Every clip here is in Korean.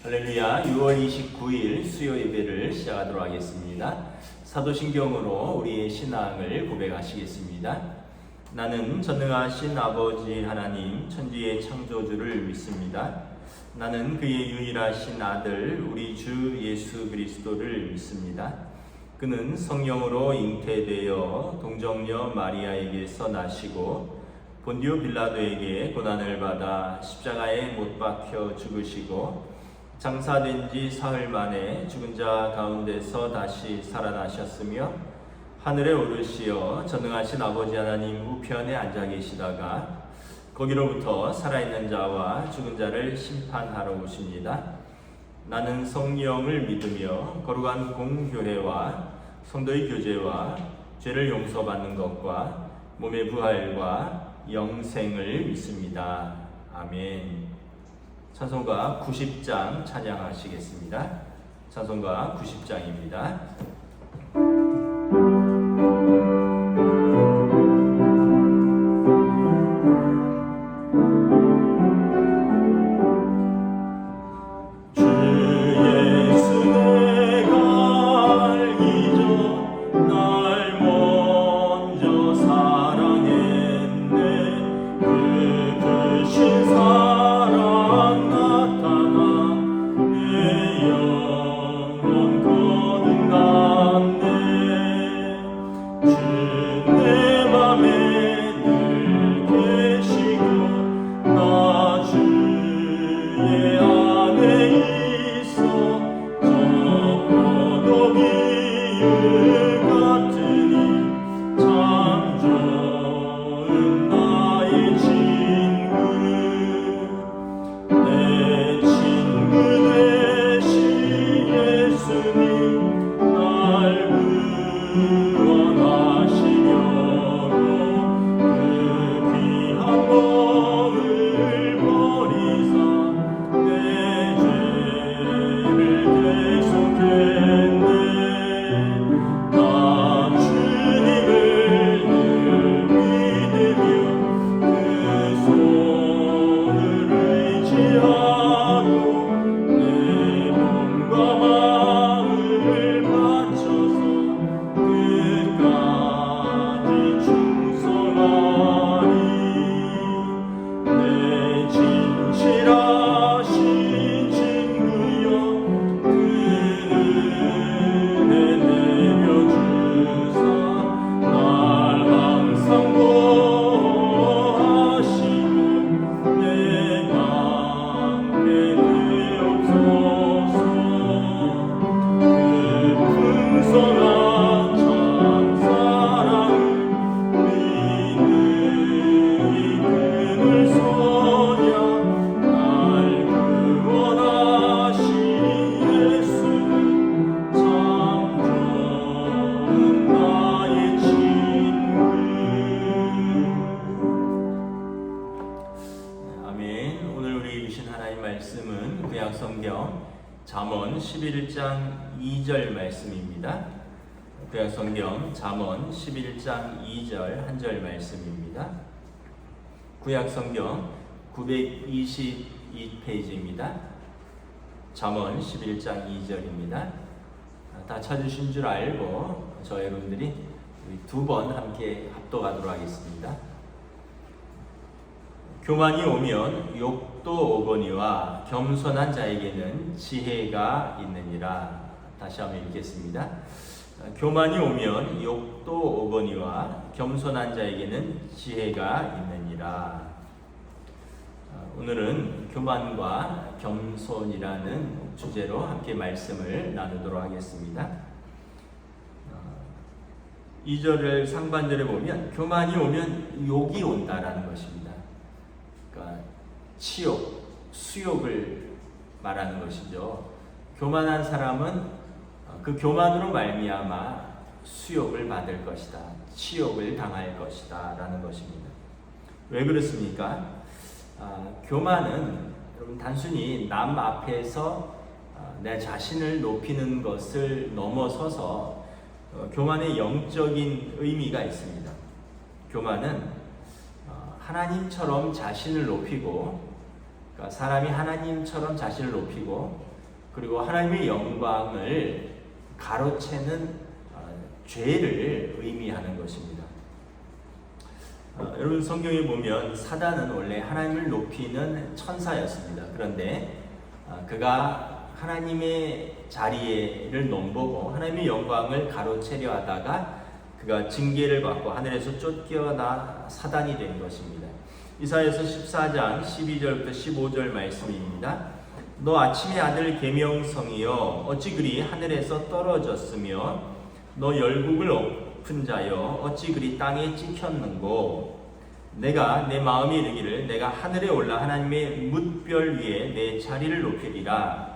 할렐루야. 6월 29일 수요 예배를 시작하도록 하겠습니다. 사도신경으로 우리의 신앙을 고백하시겠습니다. 나는 전능하신 아버지 하나님 천지의 창조주를 믿습니다. 나는 그의 유일하신 아들 우리 주 예수 그리스도를 믿습니다. 그는 성령으로 잉태되어 동정녀 마리아에게서 나시고 본디오 빌라도에게 고난을 받아 십자가에 못 박혀 죽으시고 장사된 지 사흘 만에 죽은 자 가운데서 다시 살아나셨으며 하늘에 오르시어 전능하신 아버지 하나님 우편에 앉아 계시다가 거기로부터 살아있는 자와 죽은 자를 심판하러 오십니다. 나는 성령을 믿으며 거룩한 공교회와 성도의 교제와 죄를 용서받는 것과 몸의 부활과 영생을 믿습니다. 아멘. 찬송가 90장 찬양하시겠습니다. 찬송가 90장입니다. 잠언 11장 2절 말씀입니다. 구약성경 잠언 11장 2절 한 절 말씀입니다. 구약성경 922페이지입니다. 잠언 11장 2절입니다. 다 찾으신 줄 알고 저 여러분들이 두 번 함께 합독하도록 하겠습니다. 교만이 오면 욕도 오거니와 겸손한 자에게는 지혜가 있느니라. 다시 한번 읽겠습니다. 교만이 오면 욕도 오거니와 겸손한 자에게는 지혜가 있느니라. 오늘은 교만과 겸손이라는 주제로 함께 말씀을 나누도록 하겠습니다. 2절을 상반절에 보면 교만이 오면 욕이 온다라는 것입니다. 그러니까 치욕, 수욕을 말하는 것이죠. 교만한 사람은 그 교만으로 말미암아 수욕을 받을 것이다, 치욕을 당할 것이다 라는 것입니다. 왜 그렇습니까? 교만은 여러분 단순히 남 앞에서 내 자신을 높이는 것을 넘어서서 교만의 영적인 의미가 있습니다. 교만은 하나님처럼 자신을 높이고 그러니까 사람이 하나님처럼 자신을 높이고 그리고 하나님의 영광을 가로채는 죄를 의미하는 것입니다. 여러분 성경에 보면 사단은 원래 하나님을 높이는 천사였습니다. 그런데 그가 하나님의 자리를 넘보고 하나님의 영광을 가로채려 하다가 그가 징계를 받고 하늘에서 쫓겨나 사단이 된 것입니다. 이사야서 14장 12절부터 15절 말씀입니다. 너 아침의 아들 계명성이여 어찌 그리 하늘에서 떨어졌으며 너 열국을 엎은 자여 어찌 그리 땅에 찍혔는고 내가 내 마음이 이르기를 내가 하늘에 올라 하나님의 뭇별 위에 내 자리를 높이리라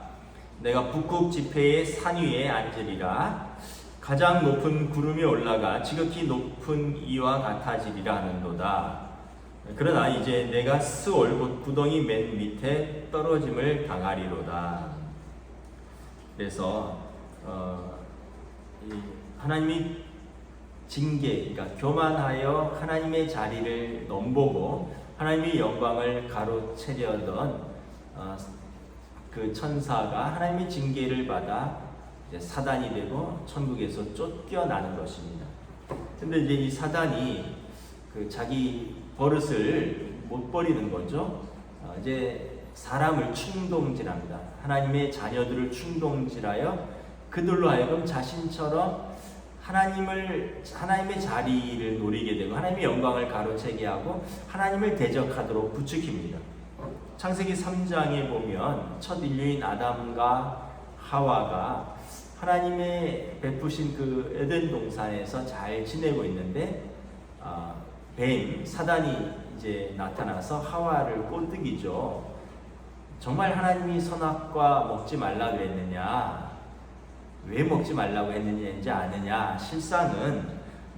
내가 북극 지폐의 산 위에 앉으리라 가장 높은 구름이 올라가 지극히 높은 이와 같아지리라 하는도다. 그러나 이제 내가 스올 곧 구덩이 맨 밑에 떨어짐을 당하리로다. 그래서 하나님이 징계, 그러니까 교만하여 하나님의 자리를 넘보고 하나님의 영광을 가로채려던 그 천사가 하나님의 징계를 받아 이제 사단이 되고 천국에서 쫓겨나는 것입니다. 근데 이제 이 사단이 그 자기 버릇을 못 버리는 거죠. 이제 사람을 충동질합니다. 하나님의 자녀들을 충동질하여 그들로 하여금 자신처럼 하나님의 자리를 노리게 되고 하나님의 영광을 가로채게 하고 하나님을 대적하도록 부추깁니다. 창세기 3장에 보면 첫 인류인 아담과 하와가 하나님의 베푸신 그 에덴 동산에서 잘 지내고 있는데 뱀, 사단이 이제 나타나서 하와를 꼬드기죠. 정말 하나님이 선악과 먹지 말라 그랬느냐? 왜 먹지 말라고 했느냐인지 아느냐? 실상은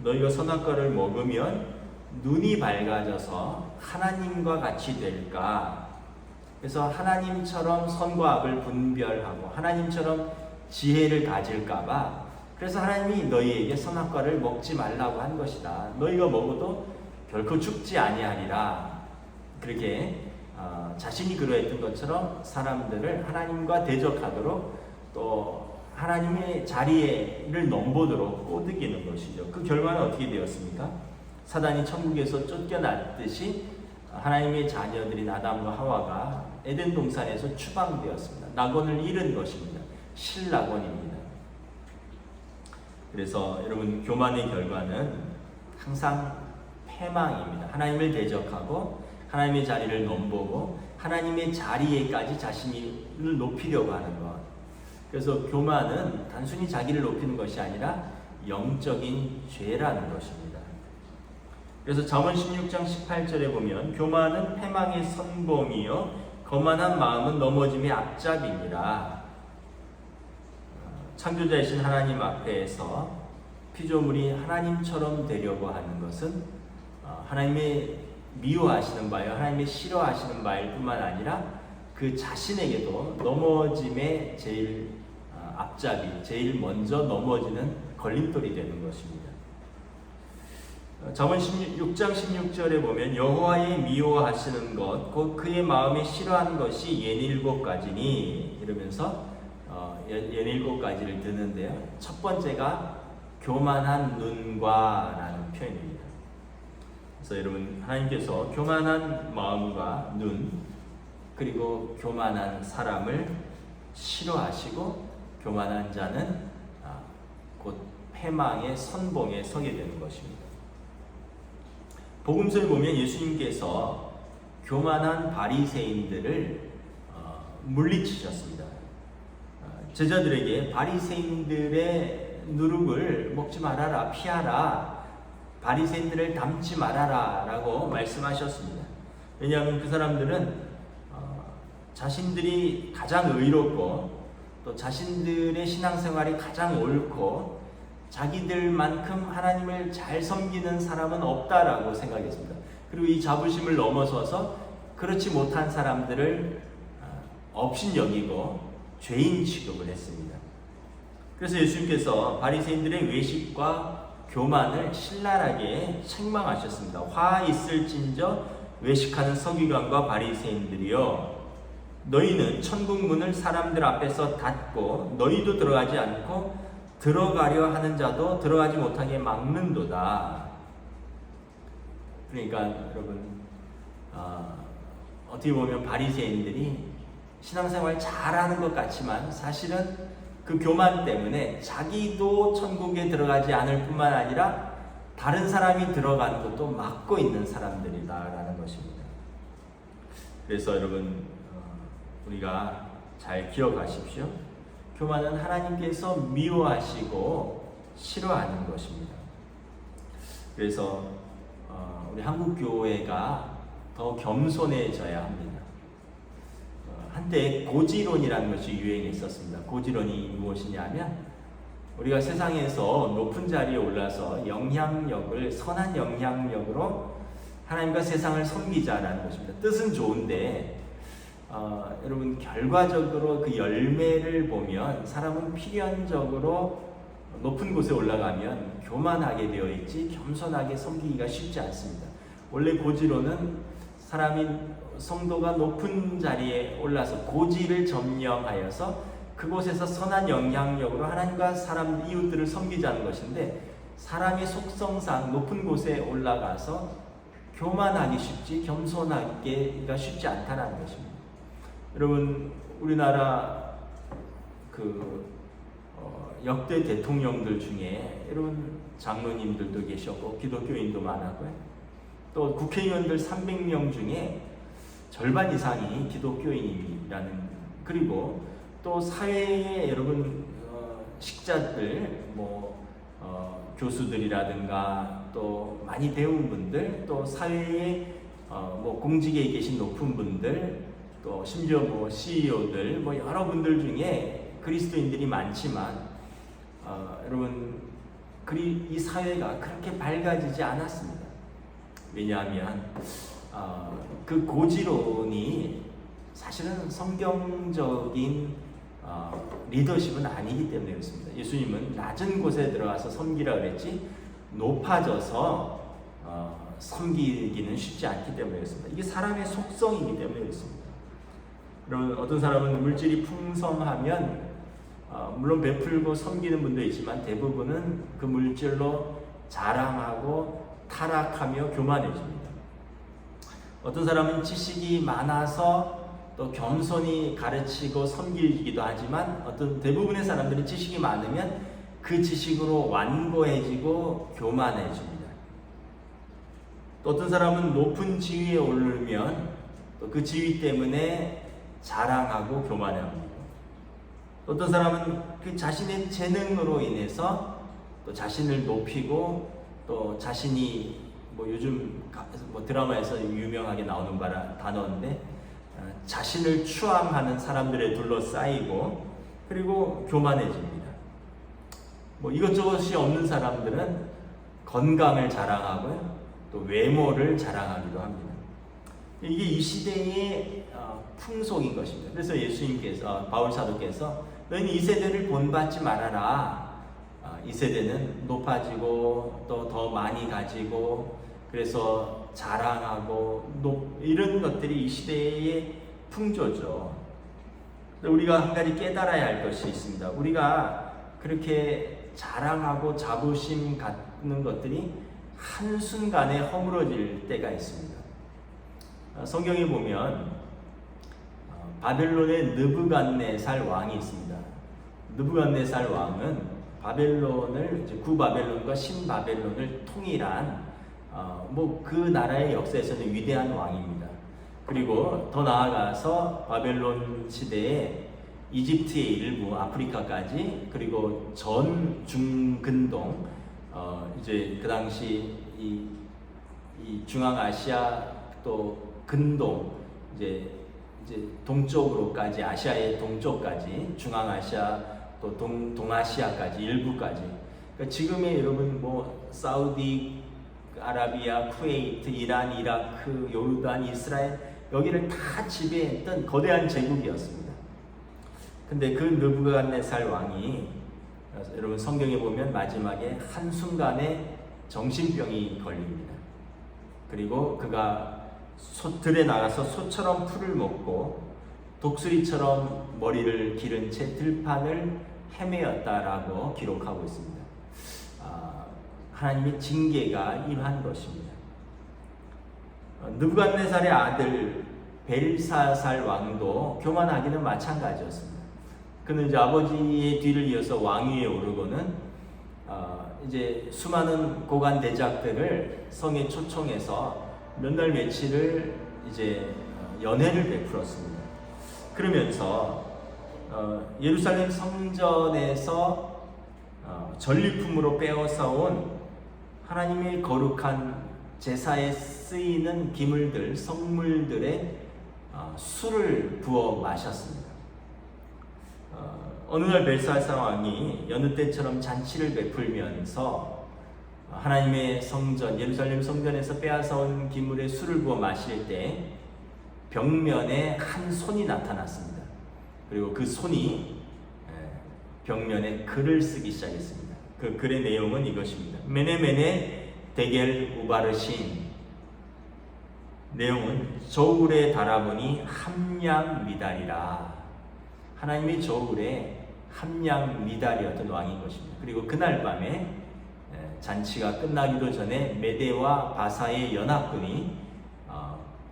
너희가 선악과를 먹으면 눈이 밝아져서 하나님과 같이 될까? 그래서 하나님처럼 선과 악을 분별하고 하나님처럼 지혜를 가질까봐 그래서 하나님이 너희에게 선악과를 먹지 말라고 한 것이다. 너희가 먹어도 결코 죽지 아니하리라. 그렇게 자신이 그러했던 것처럼 사람들을 하나님과 대적하도록 또 하나님의 자리를 넘보도록 꼬드기는 것이죠. 그 결과는 어떻게 되었습니까? 사단이 천국에서 쫓겨났듯이 하나님의 자녀들인 아담과 하와가 에덴 동산에서 추방되었습니다. 낙원을 잃은 것입니다. 실낙원입니다. 그래서 여러분 교만의 결과는 항상 패망입니다. 하나님을 대적하고 하나님의 자리를 넘보고 하나님의 자리에까지 자신을 높이려고 하는 것. 그래서 교만은 단순히 자기를 높이는 것이 아니라 영적인 죄라는 것입니다. 그래서 잠언 16장 18절에 보면 교만은 패망의 선봉이요 거만한 마음은 넘어짐의 앞잡이니라. 창조자이신 하나님 앞에서 피조물이 하나님처럼 되려고 하는 것은 하나님의 미워하시는 바요 하나님의 싫어하시는 바일 뿐만 아니라 그 자신에게도 넘어짐의 제일 앞잡이, 제일 먼저 넘어지는 걸림돌이 되는 것입니다. 잠언 6장 16절에 보면 여호와의 미워하시는 것, 곧 그의 마음에 싫어하는 것이 67가지니 이러면서 67가지를 드는데요. 첫 번째가 교만한 눈과 라는 표현입니다. 그래서 여러분 하나님께서 교만한 마음과 눈 그리고 교만한 사람을 싫어하시고 교만한 자는 곧 패망의 선봉에 서게 되는 것입니다. 복음서에 보면 예수님께서 교만한 바리새인들을 물리치셨습니다. 제자들에게 바리새인들의 누룩을 먹지 말아라, 피하라, 바리새인들을 닮지 말아라 라고 말씀하셨습니다. 왜냐하면 그 사람들은 자신들이 가장 의롭고 또 자신들의 신앙생활이 가장 옳고 자기들만큼 하나님을 잘 섬기는 사람은 없다라고 생각했습니다. 그리고 이 자부심을 넘어서서 그렇지 못한 사람들을 업신여기고 죄인 취급을 했습니다. 그래서 예수님께서 바리새인들의 외식과 교만을 신랄하게 책망하셨습니다. 화 있을진저 외식하는 서기관과 바리새인들이여 너희는 천국 문을 사람들 앞에서 닫고 너희도 들어가지 않고 들어가려 하는 자도 들어가지 못하게 막는도다. 그러니까 여러분, 어떻게 보면 바리새인들이 신앙생활 잘하는 것 같지만 사실은 그 교만 때문에 자기도 천국에 들어가지 않을 뿐만 아니라 다른 사람이 들어가는 것도 막고 있는 사람들이다라는 것입니다. 그래서 여러분, 우리가 잘 기억하십시오. 교만은 하나님께서 미워하시고 싫어하는 것입니다. 그래서 우리 한국 교회가 더 겸손해져야 합니다. 한때 고지론이라는 것이 유행했었습니다. 고지론이 무엇이냐면 우리가 세상에서 높은 자리에 올라서 영향력을 선한 영향력으로 하나님과 세상을 섬기자라는 것입니다. 뜻은 좋은데 여러분, 결과적으로 그 열매를 보면 사람은 필연적으로 높은 곳에 올라가면 교만하게 되어 있지 겸손하게 섬기기가 쉽지 않습니다. 원래 고지로는 사람이 성도가 높은 자리에 올라서 고지를 점령하여서 그곳에서 선한 영향력으로 하나님과 사람 이웃들을 섬기자는 것인데, 사람의 속성상 높은 곳에 올라가서 교만하기 쉽지 겸손하기가 쉽지 않다는 것입니다. 여러분, 우리나라 역대 대통령들 중에 여러분 장로님들도 계셨고 기독교인도 많았고요. 또 국회의원들 300명 중에 절반 이상이 기독교인이라는, 그리고 또 사회에 여러분 식자들, 교수들이라든가 또 많이 배운 분들, 또 사회에 공직에 계신 높은 분들, 또 심지어 CEO들, 여러 분들 중에 그리스도인들이 많지만 여러분, 이 사회가 그렇게 밝아지지 않았습니다. 왜냐하면 그 고지론이 사실은 성경적인 리더십은 아니기 때문에 그렇습니다. 예수님은 낮은 곳에 들어가서 섬기라 그랬지 높아져서 섬기기는 쉽지 않기 때문에 그렇습니다. 이게 사람의 속성이기 때문에 그렇습니다. 여러분, 어떤 사람은 물질이 풍성하면 물론 베풀고 섬기는 분도 있지만 대부분은 그 물질로 자랑하고 타락하며 교만해집니다. 어떤 사람은 지식이 많아서 또 겸손히 가르치고 섬기기도 하지만 대부분의 사람들이 지식이 많으면 그 지식으로 완고해지고 교만해집니다. 또 어떤 사람은 높은 지위에 오르면 또 그 지위 때문에 자랑하고 교만합니다. 어떤 사람은 그 자신의 재능으로 인해서 또 자신을 높이고 또 자신이 요즘 드라마에서 유명하게 나오는 단어인데 자신을 추앙하는 사람들에 둘러싸이고 그리고 교만해집니다. 이것저것이 없는 사람들은 건강을 자랑하고요, 또 외모를 자랑하기도 합니다. 이게 이 시대의 풍속인 것입니다. 그래서 예수님께서, 바울 사도께서 너희는 이 세대를 본받지 말아라. 이 세대는 높아지고 또 더 많이 가지고 그래서 자랑하고 이런 것들이 이 시대의 풍조죠. 우리가 한 가지 깨달아야 할 것이 있습니다. 우리가 그렇게 자랑하고 자부심 갖는 것들이 한순간에 허물어질 때가 있습니다. 성경에 보면 바벨론의 느부갓네살 왕이 있습니다. 느부갓네살 왕은 구바벨론과 신바벨론을 통일한 그 나라의 역사에서는 위대한 왕입니다. 그리고 더 나아가서 바벨론 시대에 이집트의 일부, 아프리카까지, 그리고 전 중근동, 그 당시 이 중앙아시아 또 근동, 이제 동쪽으로까지, 아시아의 동쪽까지, 중앙아시아 또 동아시아까지, 일부까지. 그러니까 지금의 여러분 사우디 아라비아, 쿠웨이트, 이란, 이라크, 요르단, 이스라엘, 여기를 다 지배했던 거대한 제국이었습니다. 근데 그 느부갓네살 왕이, 여러분 성경에 보면 마지막에 한순간에 정신병이 걸립니다. 그리고 그가 들에 나가서 소처럼 풀을 먹고 독수리처럼 머리를 기른 채 들판을 헤매었다라고 기록하고 있습니다. 하나님의 징계가 임한 것입니다. 느부갓네살의 아들 벨사살 왕도 교만하기는 마찬가지였습니다. 그는 이제 아버지의 뒤를 이어서 왕위에 오르고는 이제 수많은 고관 대작들을 성에 초청해서 몇 날 며칠을 이제 연회를 베풀었습니다. 그러면서 예루살렘 성전에서 전리품으로 빼앗아온 하나님의 거룩한 제사에 쓰이는 기물들, 성물들의 술을 부어 마셨습니다. 어느 날 벨사살 왕이 여느 때처럼 잔치를 베풀면서 하나님의 성전, 예루살렘 성전에서 빼앗아온 기물에 술을 부어 마실 때 벽면에 한 손이 나타났습니다. 그리고 그 손이 벽면에 글을 쓰기 시작했습니다. 그 글의 내용은 이것입니다. 메네메네 데겔 우바르신. 내용은 저울에 달아보니 함량 미달이라. 하나님의 저울에 함량 미달이었던 왕인 것입니다. 그리고 그날 밤에 잔치가 끝나기도 전에 메대와 바사의 연합군이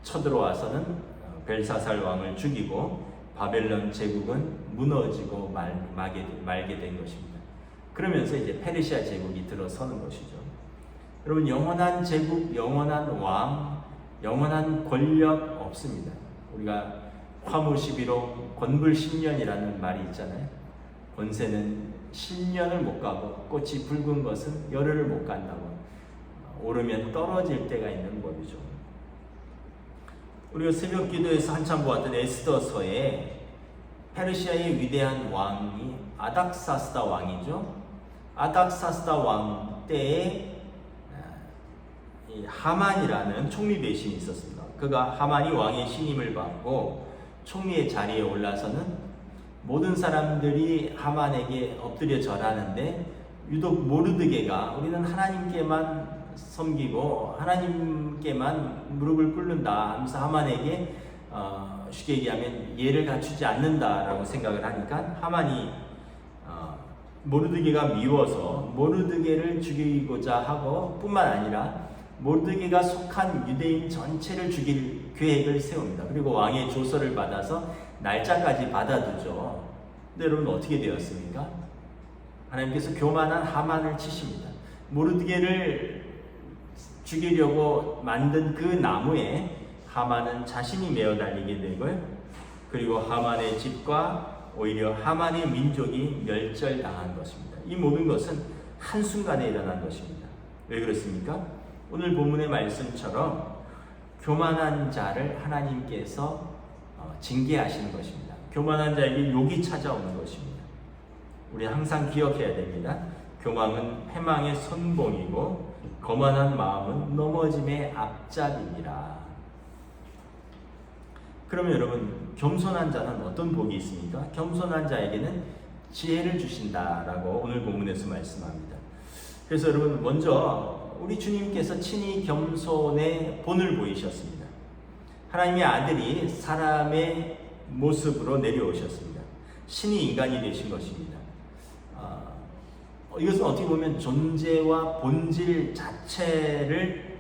쳐들어와서는 벨사살 왕을 죽이고 바벨론 제국은 무너지고 말게 된 것입니다. 그러면서 이제 페르시아 제국이 들어서는 것이죠. 여러분, 영원한 제국, 영원한 왕, 영원한 권력 없습니다. 우리가 화무 11호 권불 10년이라는 말이 있잖아요. 권세는 10년을 못 가고 꽃이 붉은 것은 열흘을 못 간다고. 오르면 떨어질 때가 있는 법이죠. 우리가 새벽 기도에서 한참 보았던 에스더서에 페르시아의 위대한 왕이 아닥사스다 왕이죠. 아닥사스다 왕 때에 하만이라는 총리 대신이 있었습니다. 그가 하만이 왕의 신임을 받고 총리의 자리에 올라서는 모든 사람들이 하만에게 엎드려 절하는데 유독 모르드게가 우리는 하나님께만 섬기고 하나님께만 무릎을 꿇는다 하면서 하만에게 쉽게 얘기하면 예를 갖추지 않는다라고 생각을 하니까 하만이 모르드게가 미워서 모르드게를 죽이고자 하고 뿐만 아니라 모르드게가 속한 유대인 전체를 죽일 계획을 세웁니다. 그리고 왕의 조서를 받아서 날짜까지 받아두죠. 근데 여러분 어떻게 되었습니까? 하나님께서 교만한 하만을 치십니다. 모르드게를 죽이려고 만든 그 나무에 하만은 자신이 메어 달리게 되고요. 그리고 하만의 집과 오히려 하만의 민족이 멸절당한 것입니다. 이 모든 것은 한순간에 일어난 것입니다. 왜 그렇습니까? 오늘 본문의 말씀처럼 교만한 자를 하나님께서 징계하시는 것입니다. 교만한 자에게 욕이 찾아오는 것입니다. 우리 항상 기억해야 됩니다. 교만은 패망의 선봉이고 거만한 마음은 넘어짐의 앞잡이니라. 그러면 여러분, 겸손한 자는 어떤 복이 있습니까? 겸손한 자에게는 지혜를 주신다라고 오늘 본문에서 말씀합니다. 그래서 여러분, 먼저 우리 주님께서 친히 겸손의 본을 보이셨습니다. 하나님의 아들이 사람의 모습으로 내려오셨습니다. 신이 인간이 되신 것입니다. 이것은 어떻게 보면 존재와 본질 자체를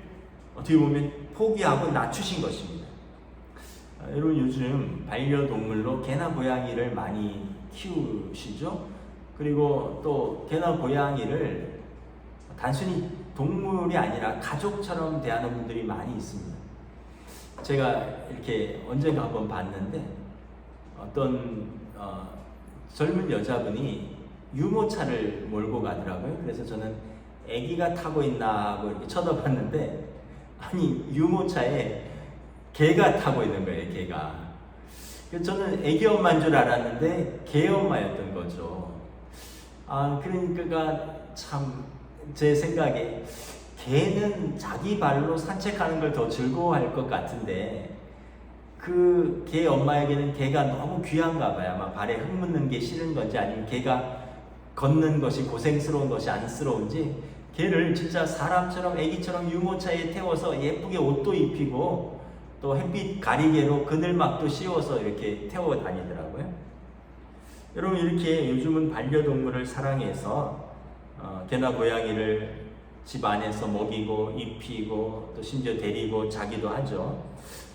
어떻게 보면 포기하고 낮추신 것입니다. 여러분, 요즘 반려동물로 개나 고양이를 많이 키우시죠? 그리고 또 개나 고양이를 단순히 동물이 아니라 가족처럼 대하는 분들이 많이 있습니다. 제가 이렇게 언젠가 한번 봤는데 어떤 젊은 여자분이 유모차를 몰고 가더라고요. 그래서 저는 아기가 타고 있나 하고 이렇게 쳐다봤는데 아니, 유모차에 개가 타고 있는 거예요. 개가. 그래서 저는 아기 엄마인 줄 알았는데 개 엄마였던 거죠. 그러니까 참 제 생각에 개는 자기 발로 산책하는 걸 더 즐거워할 것 같은데 그 개 엄마에게는 개가 너무 귀한가 봐요. 아마 발에 흙 묻는 게 싫은 건지 아니면 개가 걷는 것이 고생스러운 것이 안쓰러운지 개를 진짜 사람처럼 아기처럼 유모차에 태워서 예쁘게 옷도 입히고 또 햇빛 가리개로 그늘막도 씌워서 이렇게 태워 다니더라고요. 여러분, 이렇게 요즘은 반려동물을 사랑해서 개나 고양이를 집 안에서 먹이고 입히고 또 심지어 데리고 자기도 하죠.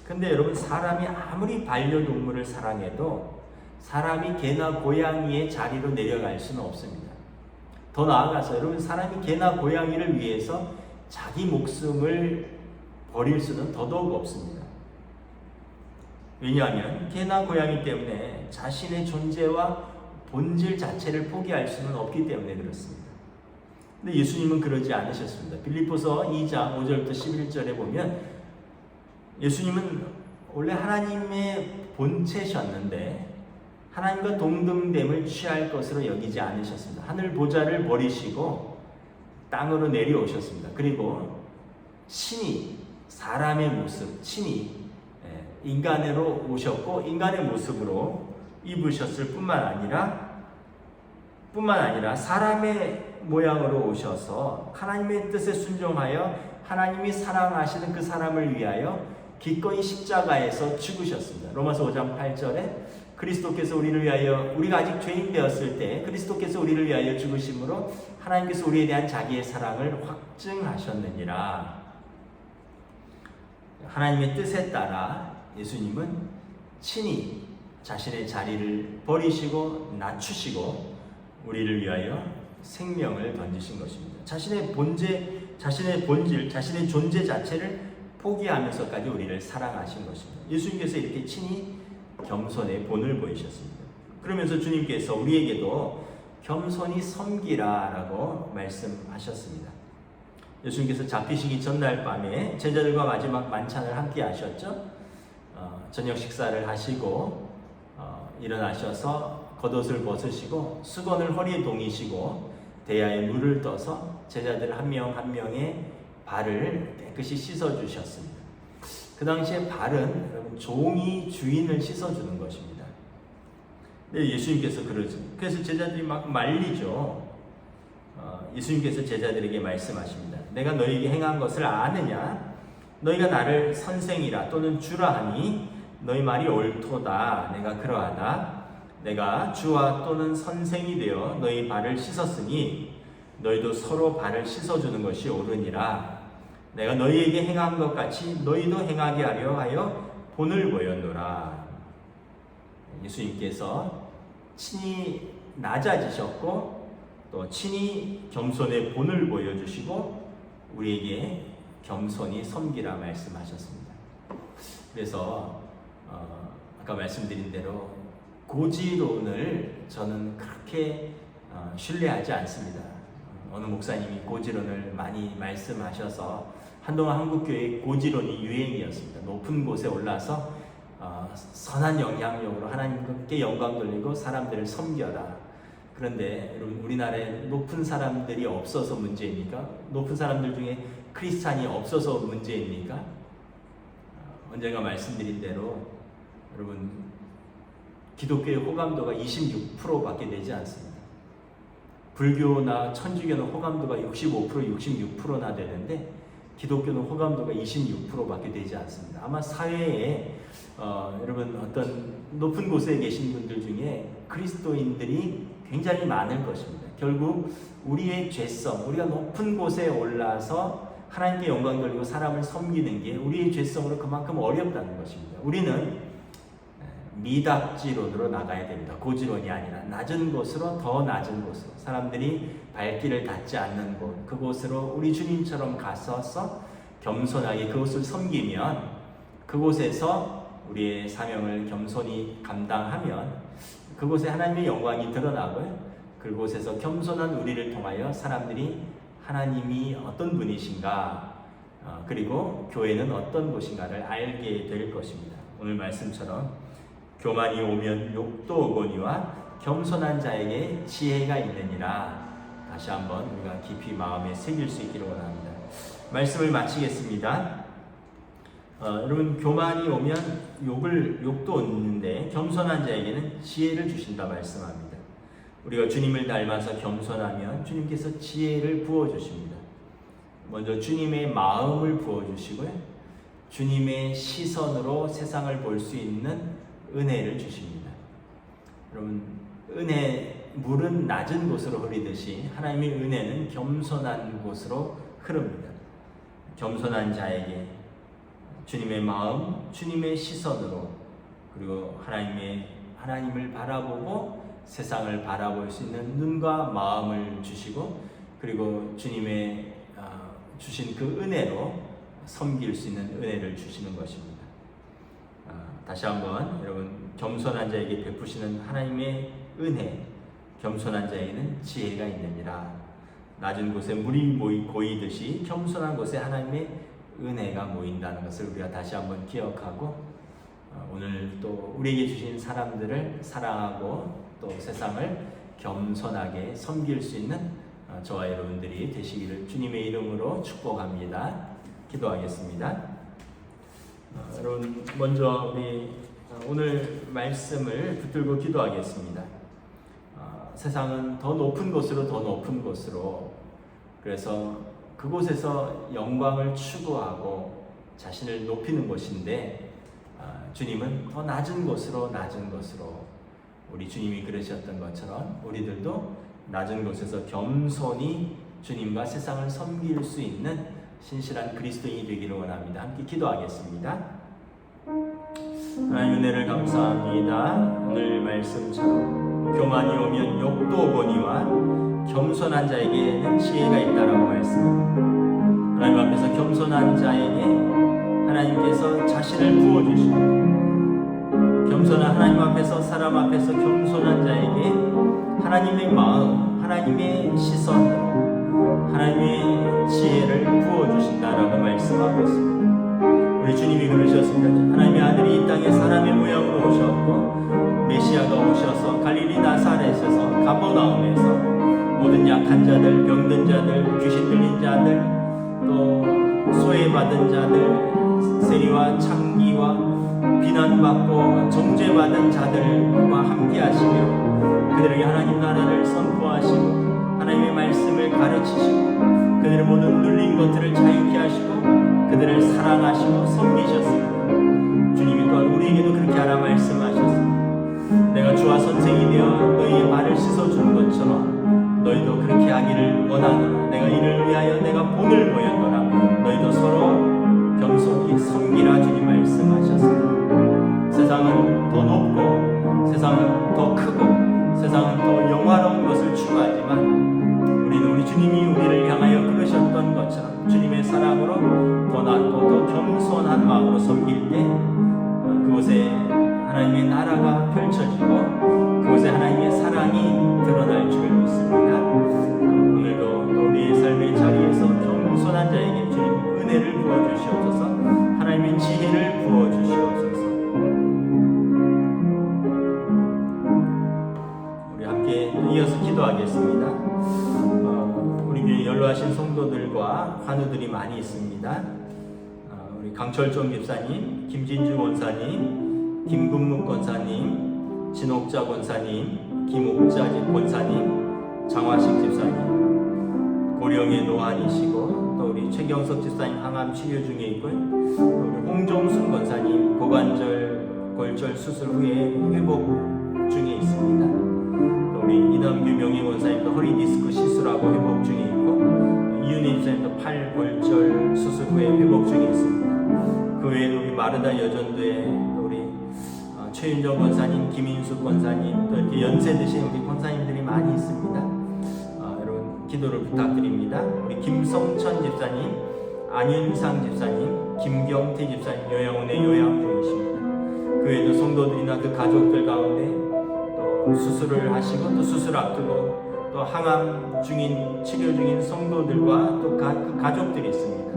근데 여러분, 사람이 아무리 반려동물을 사랑해도 사람이 개나 고양이의 자리로 내려갈 수는 없습니다. 더 나아가서 여러분, 사람이 개나 고양이를 위해서 자기 목숨을 버릴 수는 더더욱 없습니다. 왜냐하면 개나 고양이 때문에 자신의 존재와 본질 자체를 포기할 수는 없기 때문에 그렇습니다. 근데 예수님은 그러지 않으셨습니다. 빌립보서 2장 5절부터 11절에 보면 예수님은 원래 하나님의 본체셨는데 하나님과 동등됨을 취할 것으로 여기지 않으셨습니다. 하늘 보좌를 버리시고 땅으로 내려오셨습니다. 그리고 친히 사람의 모습, 친히 인간으로 오셨고 인간의 모습으로 입으셨을 뿐만 아니라 사람의 모양으로 오셔서 하나님의 뜻에 순종하여 하나님이 사랑하시는 그 사람을 위하여 기꺼이 십자가에서 죽으셨습니다. 로마서 5장 8절에 그리스도께서 우리를 위하여, 우리가 아직 죄인 되었을 때 그리스도께서 우리를 위하여 죽으심으로 하나님께서 우리에 대한 자기의 사랑을 확증하셨느니라. 하나님의 뜻에 따라 예수님은 친히 자신의 자리를 버리시고 낮추시고 우리를 위하여 생명을 던지신 것입니다. 자신의 본질, 자신의 존재 자체를 포기하면서까지 우리를 사랑하신 것입니다. 예수님께서 이렇게 친히 겸손의 본을 보이셨습니다. 그러면서 주님께서 우리에게도 겸손히 섬기라라고 말씀하셨습니다. 예수님께서 잡히시기 전날 밤에 제자들과 마지막 만찬을 함께 하셨죠. 저녁 식사를 하시고 일어나셔서 겉옷을 벗으시고 수건을 허리에 동이시고 대야에 물을 떠서 제자들 한 명 한 명의 발을 깨끗이 씻어주셨습니다. 그 당시에 발은 여러분 종이 주인을 씻어주는 것입니다. 근데 예수님께서 그러죠. 그래서 제자들이 막 말리죠. 예수님께서 제자들에게 말씀하십니다. 내가 너희에게 행한 것을 아느냐? 너희가 나를 선생이라 또는 주라 하니 너희 말이 옳도다. 내가 그러하다. 내가 주와 또는 선생이 되어 너희 발을 씻었으니 너희도 서로 발을 씻어주는 것이 옳으니라. 내가 너희에게 행한 것 같이 너희도 행하게 하려 하여 본을 보였노라. 예수님께서 친히 낮아지셨고 또 친히 겸손의 본을 보여주시고 우리에게 겸손히 섬기라 말씀하셨습니다. 그래서 아까 말씀드린 대로 고지론을 저는 그렇게 신뢰하지 않습니다. 어느 목사님이 고지론을 많이 말씀하셔서 한동안 한국교회의 고지론이 유행이었습니다. 높은 곳에 올라서 선한 영향력으로 하나님께 영광 돌리고 사람들을 섬겨라. 그런데 여러분, 우리나라에 높은 사람들이 없어서 문제입니까? 높은 사람들 중에 크리스찬이 없어서 문제입니까? 언젠가 말씀드린 대로 여러분, 기독교의 호감도가 26%밖에 되지 않습니다. 불교나 천주교는 호감도가 65%, 66%나 되는데 기독교는 호감도가 26%밖에 되지 않습니다. 아마 사회에 여러분 어떤 높은 곳에 계신 분들 중에 그리스도인들이 굉장히 많을 것입니다. 결국 우리의 죄성, 우리가 높은 곳에 올라서 하나님께 영광 돌리고 사람을 섬기는 게 우리의 죄성으로 그만큼 어렵다는 것입니다. 우리는 미답지론으로 나가야 됩니다. 고지론이 아니라 낮은 곳으로, 더 낮은 곳으로, 사람들이 발길을 닿지 않는 곳, 그곳으로 우리 주님처럼 가서서 겸손하게 그곳을 섬기면 그곳에서 우리의 사명을 겸손히 감당하면 그곳에 하나님의 영광이 드러나고요. 그곳에서 겸손한 우리를 통하여 사람들이 하나님이 어떤 분이신가, 그리고 교회는 어떤 곳인가를 알게 될 것입니다. 오늘 말씀처럼 교만이 오면 욕도 오거니와 겸손한 자에게 지혜가 있느니라. 다시 한번 우리가 깊이 마음에 새길 수 있기를 원합니다. 말씀을 마치겠습니다. 여러분, 교만이 오면 욕도 오는데 겸손한 자에게는 지혜를 주신다 말씀합니다. 우리가 주님을 닮아서 겸손하면 주님께서 지혜를 부어주십니다. 먼저 주님의 마음을 부어주시고요. 주님의 시선으로 세상을 볼 수 있는 은혜를 주십니다. 여러분, 물은 낮은 곳으로 흐르듯이 하나님의 은혜는 겸손한 곳으로 흐릅니다. 겸손한 자에게 주님의 마음, 주님의 시선으로, 그리고 하나님을 바라보고 세상을 바라볼 수 있는 눈과 마음을 주시고, 그리고 주님의 주신 그 은혜로 섬길 수 있는 은혜를 주시는 것입니다. 다시 한번 여러분, 겸손한 자에게 베푸시는 하나님의 은혜, 겸손한 자에게는 지혜가 있느니라. 낮은 곳에 물이 고이듯이 겸손한 곳에 하나님의 은혜가 모인다는 것을 우리가 다시 한번 기억하고, 오늘 또 우리에게 주신 사람들을 사랑하고 또 세상을 겸손하게 섬길 수 있는 저와 여러분들이 되시기를 주님의 이름으로 축복합니다. 기도하겠습니다. 여러분, 먼저 우리 오늘 말씀을 붙들고 기도하겠습니다. 세상은 더 높은 곳으로, 그래서 그곳에서 영광을 추구하고 자신을 높이는 곳인데, 주님은 더 낮은 곳으로 우리 주님이 그러셨던 것처럼 우리들도 낮은 곳에서 겸손히 주님과 세상을 섬길 수 있는 신실한 그리스도인이 되기를 원합니다. 함께 기도하겠습니다. 하나님, 은혜를 감사합니다. 오늘 말씀처럼 교만이 오면 욕도 오거니와 겸손한 자에게는 지혜가 있다라고 말씀합니다. 하나님 앞에서 겸손한 자에게 하나님께서 자신을 부어주시고, 겸손한 하나님 앞에서, 사람 앞에서 겸손한 자에게 하나님의 마음, 하나님의 시선으로 하나님의 지혜를 부어주신다라고 말씀하고 있습니다. 우리 주님이 그러셨습니다. 하나님의 아들이 이 땅에 사람의 모양으로 오셨고, 메시아가 오셔서 갈릴리 나사렛에서, 가버나움에서 모든 약한 자들, 병든 자들, 귀신 들린 자들, 또 소외받은 자들, 세리와 창기와 비난받고 정죄받은 자들과 함께 하시며, 그들에게 하나님 나라를 선포하시고 하나님의 말씀을 가르치시고 그들의 모든 눌린 것들을 자유케 하시고 그들을 사랑하시고 섬기셨습니다. 주님이 또한 우리에게도 그렇게 하라 말씀하셨습니다. 내가 주와 선생이 되어 너희의 발을 씻어주는 것처럼 너희도 그렇게 하기를 원하노라. 내가 이를 위하여 내가 본을 보였노라. 너희도 서로 겸손히 섬기라. 주님 말씀하셨습니다. 세상은 더 높고 세상은 더 크고 세상은 더 영화로운 것을 추구하지만, 우리는 우리 주님이 우리를 향하여 그러셨던 것처럼 주님의 사랑으로 더 낮고 더 겸손한 마음으로 섬길 때 그곳에 하나님의 나라가 펼쳐지고 그곳에 하나님의 사랑이 드러날 줄 믿습니다. 오늘도 또 우리의 삶의 자리에서 겸손한 자에게 주님 은혜를 부어주시옵소서. 하나님의 지혜를 부어주시옵소서. 우리 함께 이어서 기도하겠습니다. 우리 교회 연로하신 성도들과 환우들이 많이 있습니다. 우리 강철종 집사님, 김진주 권사님, 김근묵 권사님, 진옥자 권사님, 김옥자 권사님, 장화식 집사님, 고령의 노안이시고 또 우리 최경석 집사님 항암 치료 중에 있고요. 또 우리 홍종순 권사님 고관절 골절 수술 후에 회복 중에 있습니다. 또 우리 이남규 명예 권사님도 허리 디스크 시술하고 회복 중에 있고, 이윤희 집사님도 팔 골절 수술 후에 회복 중에 있습니다. 그 외에도 우리 마르다 여전도에 또 우리 최윤정 권사님, 김인숙 권사님, 또 이렇게 연세 드신 우리 권사님들이 많이 있습니다. 여러분 기도를 부탁드립니다. 우리 김성천 집사님, 안윤상 집사님, 김경태 집사님 요양원에 요양 중이십니다. 그 외에도 성도들이나 그 가족들 가운데 또 수술을 하시고 또 수술 앞두고 또 항암 중인 치료 중인 성도들과 또 그 가족들이 있습니다.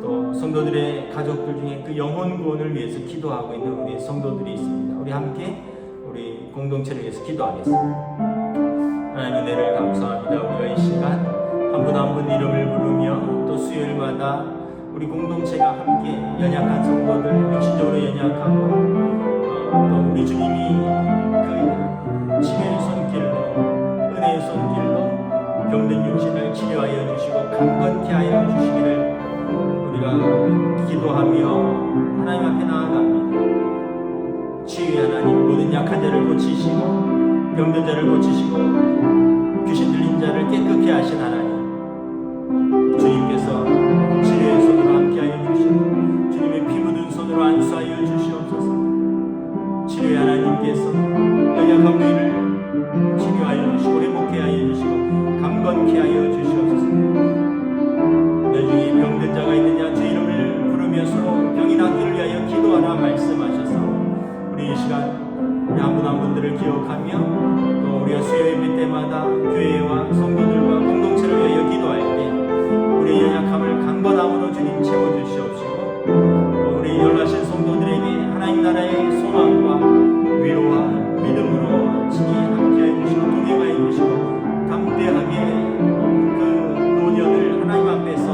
또 성도들의 가족들 중에 그 영혼 구원을 위해서 기도하고 있는 우리 성도들이 있습니다. 우리 함께 우리 공동체를 위해서 기도하겠습니다. 하나님 은혜를 감사합니다. 우리가 이 시간 한 분 한 분 이름을 부르며 또 수요일마다 우리 공동체가 함께 연약한 성도들, 육신적으로 연약하고 또 우리 주님이 그 치료의 손길로, 은혜의 손길로 병든 육신을 치료하여 주시고 강건케 하여 주시기를 우리 우리가 기도하며 하나님 앞에 나아갑니다. 치유의 하나님, 모든 약한 자를 고치시고 병든 자를 고치시고 귀신 들린 자를 깨끗게 하신 하나님, 주님께서 치료의 손으로 함께하여 주시고 주님의 피 묻은 손으로 안수하여 주시옵소서. 치료의 하나님께서 연약한 우리를 치료하여 주시고 회복케 하여 주시고 강건케 하여 주시옵소서. 내 중에 병든 자가 있느냐 주 이름을 부르며 서로 병이 낫기를 위하여 기도하라 말씀하셔서 우리 이 시간 우리 한 분 한 분들을 기억하며 또 우리가 수요 예배 때마다 교회와 성도들과 공동체를 위하여 기도할 때 우리의 연약함을 강건함으로 주님 채워주시옵시고 또 우리 연락하신 성도들에게 하나님 나라의 소망과 위로와 믿음으로 친히 함께해 주시고 동행하여 주시고 담대하게 그 노년을 하나님 앞에서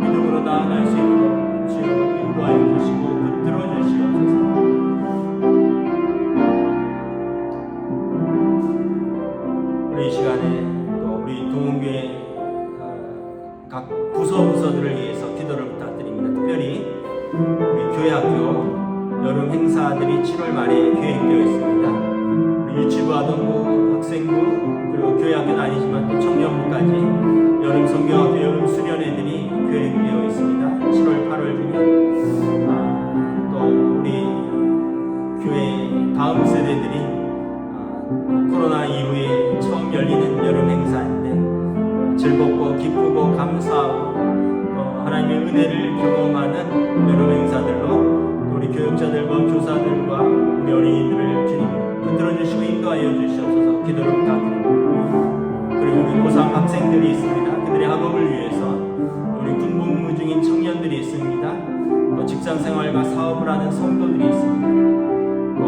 믿음으로 나아갈 수 있도록 주여 인도하여 주시고 붙들어 주시옵소서. 우리 이 시간에 또 우리 동원교회 각 부서들을 위해서 기도를 부탁드립니다. 특별히 우리 교회학교 여름 행사들이 7월 말에 계획되어 있습니다. 우리 유치부, 아동부, 학생부 그리고 교회학교는 아니지만 또 청년부까지 여름 성경학교, 여름 수련회들이 계획되어 있습니다. 7월, 8월 중에 또 우리 교회 다음 세대들이 코로나 이후에 처음 열리는 여름 행사인데 즐겁고 기쁘고 감사하고 또 하나님의 은혜를 경험하는 여름 행사들로 우리 교육자들과 교사들과 우리 어린이들을 주님 붙들어 주시고 인도하여 주시옵소서. 기도를 부탁드립니다. 그리고 우리 고3 학생들이 있습니다. 그들의 학업을 위해서 우리 군복무 중인 청년들이 있습니다. 또 직장생활과 사업을 하는 성도들이 있습니다. 또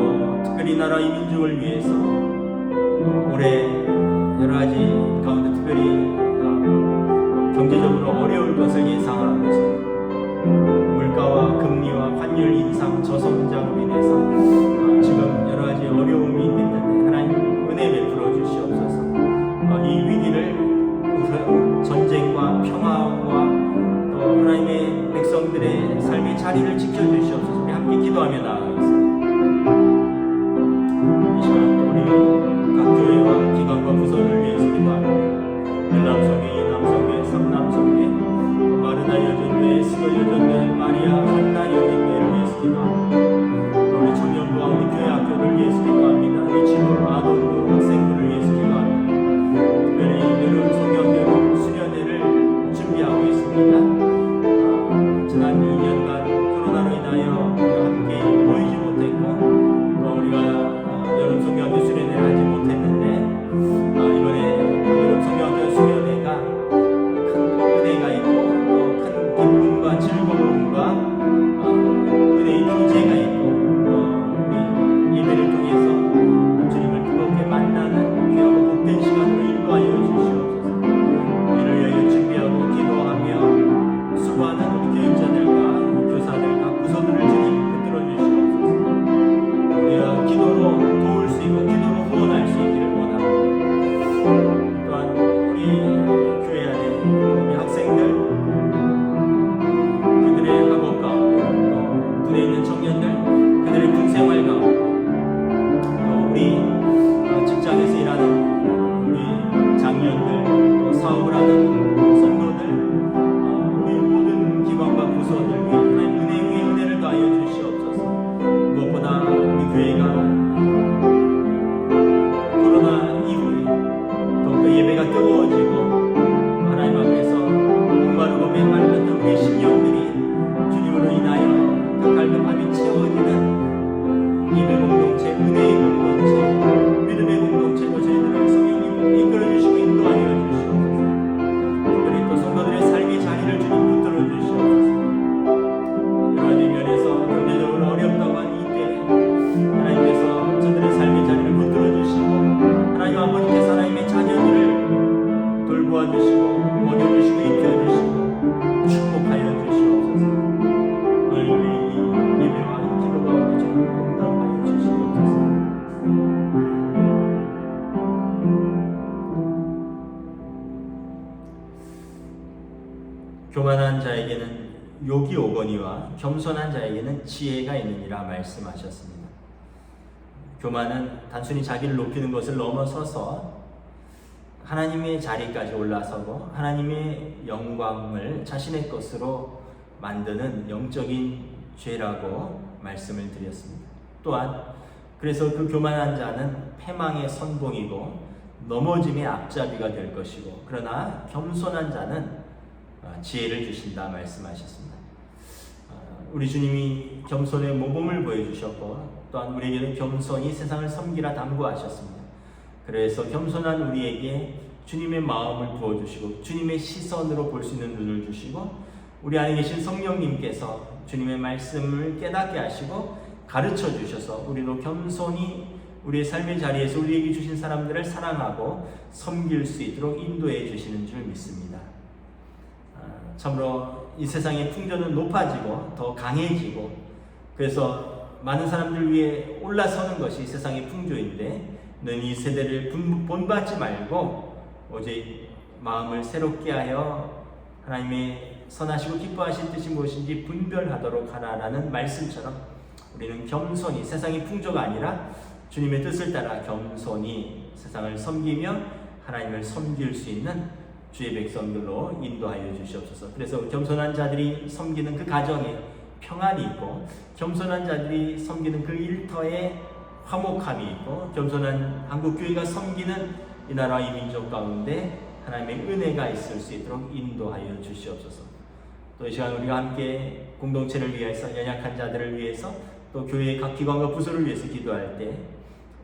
특별히 나라 이민족을 위해서 올해 여러가지 가운데 특별히 경제적으로 어려울 것을 예상하고 있습니다. 물가와 금리와 환율 인상, 저성장으로 인해서 지금 여러가지 어려움이 있는데 하나님 은혜 베풀어 주시옵소서. 이 위기를 전쟁과 평화와 또 하나님의 백성들의 삶의 자리를 지켜주시옵소서. 우리 함께 기도하며 나아가겠습니다. 이 시간 또 우리 각 교회와 기관과 부서를 위해서 기도합니다. 열람성회, 남성회, 성남성회, 마르나 여전회, 스거 여전회, 마리아 한나 여전회를 위해서 기도합니다. 우리 청년부와 우리 교회 학교를 위해서 기도합니다. 유치부, 아동부, 학생부를 위해서 기도합니다. 특별히 여름 성경여름 수련회를 준비하고 있습니다. 지난 2년간 코로나로 인하여 함께 모이지 못했고 또 우리가 여름 성경학교 수련회를 하지 못했는데 이번에 여름 성경학교 수련회가 큰 은혜가 있고 또 큰 기쁨과 즐거움과 은혜의 교제가 있고 또 우리 예배를 통해서 주님을 뜨겁게 만나는 귀하고 복된 시간으로 인도하여 주시옵소서. 이를 위하여 준비하고 기도하며 수고하는 우리 교육자들과 교사들과 부서들을 주님 붙들어 주시옵소서. 우리가 기도로 도울 수 있고 기도로 후원할 수 있기를 원합니다. 또한 우리 교회 안에 우리 학생들 그들의 학업 가운데 또 군에 있는 청년들 그들의 군생활 가운데 또 우리 직장에서 일하는 우리 장년들 또 사업을 하는 성도들 우리 모든 기관과 부서들 위해 하나님 은혜 위에 은혜를 더하여 주시옵소서. 무엇보다 우리 교회가 코로나 이후에 더욱더 예배가 뜨거워지고 하나님 앞에서 목마르고 메말랐던 우리의 심령들이 주님으로 인하여 그 갈급함이 채워지는 예배 공동체, 은혜의 공동체, 믿음의 공동체로 저희들을 성령님으로 이끌어주시고 인도하여 주시옵소서. 특별히 또 성도들의 삶의 자리를 주님 붙들어 주시옵소서. 여러 가지 면에서 경제적으로 어렵다고 하는 이때 하나님께서 저들의 삶의 자리를 붙들어 주시고 하나님 아버지께서 하나님의 자녀들을 돌보아 주시고 먹여주시고 입혀주시고 축복하여 주시옵소서. 오늘 우리 예배와 기도 가운데 주님 응답하여 주시옵소서. 교만한 자에게는 욕이 오거니와 겸손한 자에게는 지혜가 있느니라 말씀하셨습니다. 교만은 단순히 자기를 높이는 것을 넘어서서 하나님의 자리까지 올라서고 하나님의 영광을 자신의 것으로 만드는 영적인 죄라고 말씀을 드렸습니다. 또한 그래서 그 교만한 자는 패망의 선봉이고 넘어짐의 앞잡이가 될 것이고, 그러나 겸손한 자는 지혜를 주신다 말씀하셨습니다. 우리 주님이 겸손의 모범을 보여주셨고, 또한 우리에게는 겸손히 세상을 섬기라 당부하셨습니다. 그래서 겸손한 우리에게 주님의 마음을 부어주시고 주님의 시선으로 볼 수 있는 눈을 주시고, 우리 안에 계신 성령님께서 주님의 말씀을 깨닫게 하시고 가르쳐 주셔서 우리도 겸손히 우리의 삶의 자리에서 우리에게 주신 사람들을 사랑하고 섬길 수 있도록 인도해 주시는 줄 믿습니다. 참으로 이 세상의 풍조는 높아지고 더 강해지고, 그래서 많은 사람들 위해 올라서는 것이 세상의 풍조인데, 너는 이 세대를 본받지 말고 오직 마음을 새롭게 하여 하나님의 선하시고 기뻐하신 뜻이 무엇인지 분별하도록 하라라는 말씀처럼 우리는 겸손히, 세상의 풍조가 아니라 주님의 뜻을 따라 겸손히 세상을 섬기며 하나님을 섬길 수 있는 주의 백성들로 인도하여 주시옵소서. 그래서 겸손한 자들이 섬기는 그 가정에 평안이 있고, 겸손한 자들이 섬기는 그 일터에 화목함이 있고, 겸손한 한국교회가 섬기는 이 나라 이 민족 가운데 하나님의 은혜가 있을 수 있도록 인도하여 주시옵소서. 또 이 시간 우리가 함께 공동체를 위해서, 연약한 자들을 위해서, 또 교회의 각 기관과 부서를 위해서 기도할 때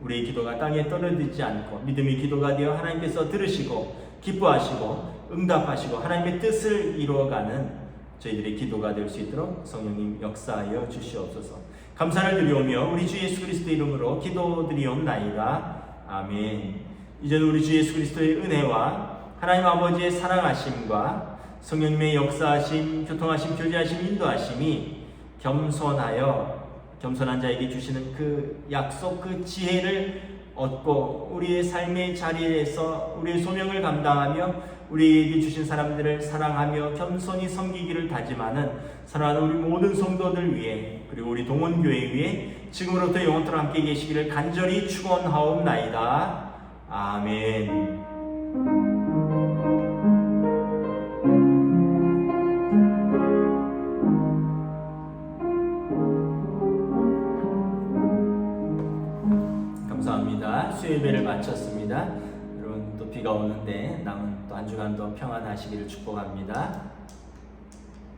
우리의 기도가 땅에 떨어지지 않고 믿음의 기도가 되어 하나님께서 들으시고 기뻐하시고 응답하시고 하나님의 뜻을 이루어가는 저희들의 기도가 될 수 있도록 성령님 역사하여 주시옵소서. 감사를 드리오며 우리 주 예수 그리스도의 이름으로 기도드리옵나이다. 아멘. 이제는 우리 주 예수 그리스도의 은혜와 하나님 아버지의 사랑하심과 성령님의 역사하심, 교통하심, 교제하심, 인도하심이 겸손한 자에게 주시는 그 약속, 그 지혜를 얻고 우리의 삶의 자리에서 우리의 소명을 감당하며 우리에게 주신 사람들을 사랑하며 겸손히 섬기기를 다짐하는 사랑하는 우리 모든 성도들 위해, 그리고 우리 동원교회 위해 지금으로부터 영원토록 함께 계시기를 간절히 축원하옵나이다. 아멘. 수요예배를 마쳤습니다. 여러분 또 비가 오는데 남은 또 한 주간도 평안하시기를 축복합니다.